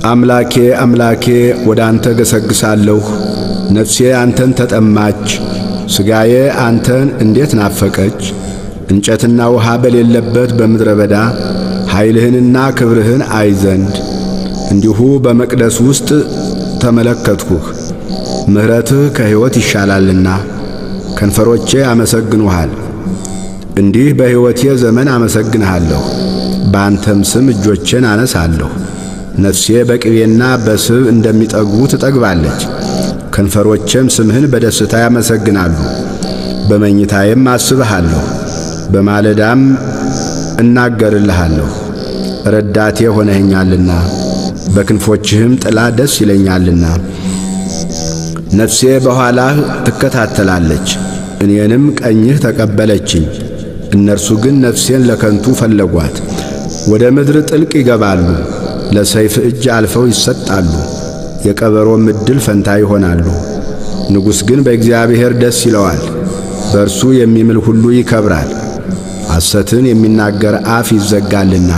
አምላኬ አምላኬ ወደ አንተ ገሰግሳለሁ። ነፍሴ አንተን ተጠማች፣ ሥጋዬ አንተን እንዴት ናፈቀች። እንጨትና ውሃ በሌለበት በምድረ በዳ ኃይልህንና ክብርህን አይ ዘንድ እንዲሁ በመቅደስ ውስጥ ተመለከትሁህ። ምሕረትህ ከሕይወት ይሻላልና ከንፈሮቼ አመሰግኑሃል። እንዲህ በሕይወቴ ዘመን አመሰግንሃለሁ፣ በአንተም ስም እጆቼን አነሳለሁ። ነፍሴ በቅቤና በስብ እንደሚጠግቡ ትጠግባለች፣ ከንፈሮቼም ስምህን በደስታ ያመሰግናሉ። በመኝታዬም አስብሃለሁ፣ በማለዳም እናገርልሃለሁ። ረዳቴ ሆነኸኛልና በክንፎችህም ጥላ ደስ ይለኛልና። ነፍሴ በኋላህ ትከታተላለች፣ እኔንም ቀኝህ ተቀበለችኝ። እነርሱ ግን ነፍሴን ለከንቱ ፈለጓት፣ ወደ ምድር ጥልቅ ይገባሉ፣ ለሰይፍ እጅ አልፈው ይሰጣሉ፣ የቀበሮም ዕድል ፈንታ ይሆናሉ። ንጉሥ ግን በእግዚአብሔር ደስ ይለዋል፣ በእርሱ የሚምል ሁሉ ይከብራል። ሐሰትን የሚናገር አፍ ይዘጋልና